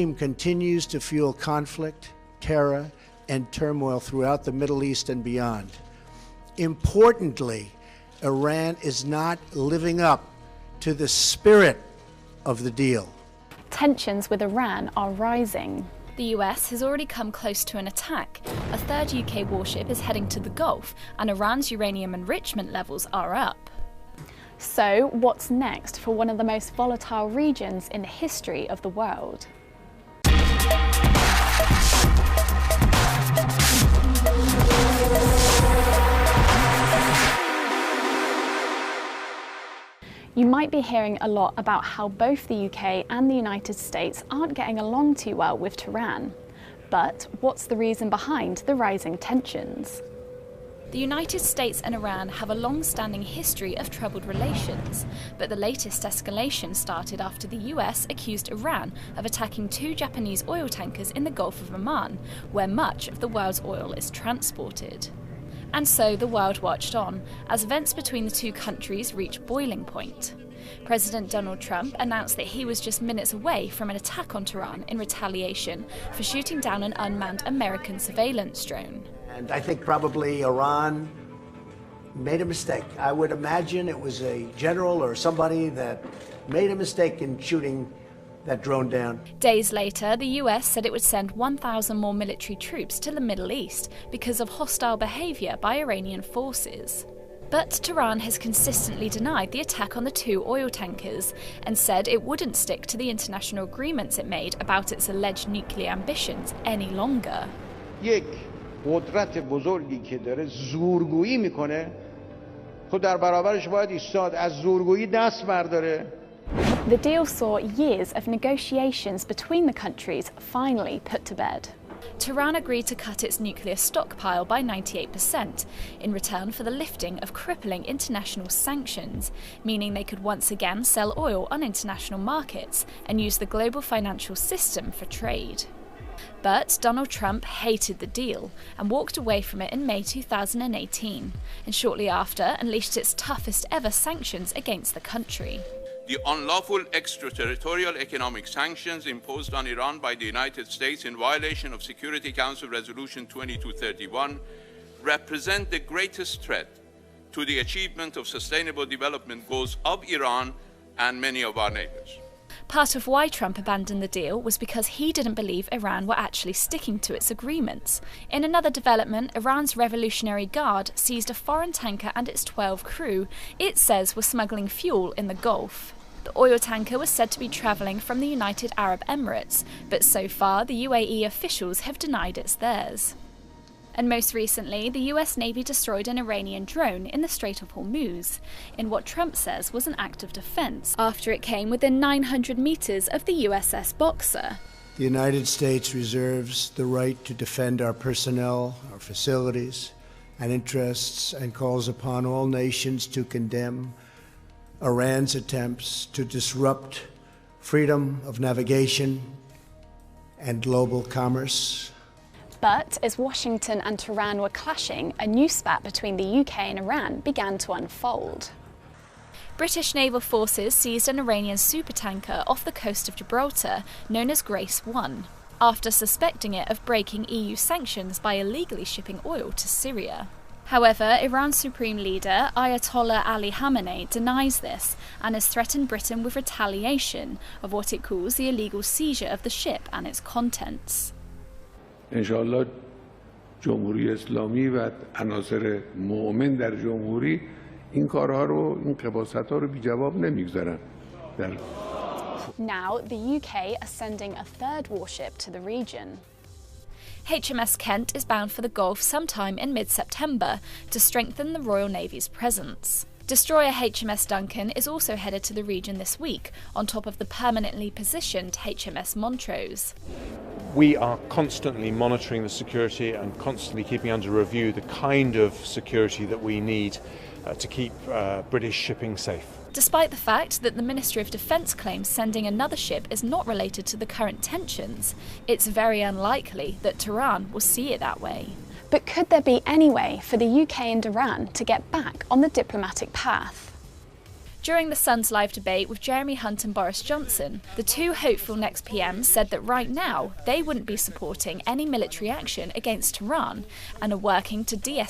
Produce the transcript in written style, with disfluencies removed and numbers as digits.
Continues to fuel conflict, terror, and turmoil throughout the Middle East and beyond. Importantly, Iran is not living up to the spirit of the deal. Tensions with Iran are rising. The US has already come close to an attack. A third UK warship is heading to the Gulf, and Iran's uranium enrichment levels are up. So, what's next for one of the most volatile regions in the history of the world? You might be hearing a lot about how both the UK and the United States aren't getting along too well with Tehran. But what's the reason behind the rising tensions? The United States and Iran have a long-standing history of troubled relations, but the latest escalation started after the US accused Iran of attacking 2 Japanese oil tankers in the Gulf of Oman, where much of the world's oil is transported. And so the world watched on, as events between the two countries reached boiling point. President Donald Trump announced that he was just minutes away from an attack on Tehran in retaliation for shooting down an unmanned American surveillance drone. And I think probably Iran made a mistake. I would imagine it was a general or somebody that made a mistake in shooting that drone down. Days later, the US said it would send 1,000 more military troops to the Middle East because of hostile behaviour by Iranian forces. But Tehran has consistently denied the attack on the 2 oil tankers and said it wouldn't stick to the international agreements it made about its alleged nuclear ambitions any longer. قدرت بزرگی که داره زورگویی میکنه خود در برابرش باید ایستاد از زورگویی دست برداره. The deal saw years of negotiations between the countries finally put to bed. Tehran agreed to cut its nuclear stockpile by 98% in return for the lifting of crippling international sanctions, meaning they could once again sell oil on international markets and use the global financial system for trade. But Donald Trump hated the deal and walked away from it in May 2018, and shortly after unleashed its toughest ever sanctions against the country. The unlawful extraterritorial economic sanctions imposed on Iran by the United States in violation of Security Council Resolution 2231 represent the greatest threat to the achievement of sustainable development goals of Iran and many of our neighbors. Part of why Trump abandoned the deal was because he didn't believe Iran were actually sticking to its agreements. In another development, Iran's Revolutionary Guard seized a foreign tanker and its 12 crew it says were smuggling fuel in the Gulf. The oil tanker was said to be travelling from the United Arab Emirates, but so far the UAE officials have denied it's theirs. And most recently, the US Navy destroyed an Iranian drone in the Strait of Hormuz, in what Trump says was an act of defence, after it came within 900 metres of the USS Boxer. The United States reserves the right to defend our personnel, our facilities, and interests, and calls upon all nations to condemn Iran's attempts to disrupt freedom of navigation and global commerce. But as Washington and Tehran were clashing, a new spat between the UK and Iran began to unfold. British naval forces seized an Iranian supertanker off the coast of Gibraltar, known as Grace 1, after suspecting it of breaking EU sanctions by illegally shipping oil to Syria. However, Iran's supreme leader, Ayatollah Ali Khamenei, denies this and has threatened Britain with retaliation of what it calls the illegal seizure of the ship and its contents. انشاءالله جمهوری اسلامی و عناصر مؤمن در جمهوری این کارها رو این قباست‌ها رو بی جواب نمیگذارن. Now the UK are sending a third warship to the region. HMS Kent is bound for the Gulf sometime in mid-September to strengthen the Royal Navy's presence. Destroyer HMS Duncan is also headed to the region this week, on top of the permanently positioned HMS Montrose. We are constantly monitoring the security and constantly keeping under review the kind of security that we need to keep British shipping safe. Despite the fact that the Ministry of Defence claims sending another ship is not related to the current tensions, it's very unlikely that Tehran will see it that way. But could there be any way for the UK and Iran to get back on the diplomatic path? During the Sun's live debate with Jeremy Hunt and Boris Johnson, the two hopeful next PMs said that right now they wouldn't be supporting any military action against Tehran and are working to de-escalate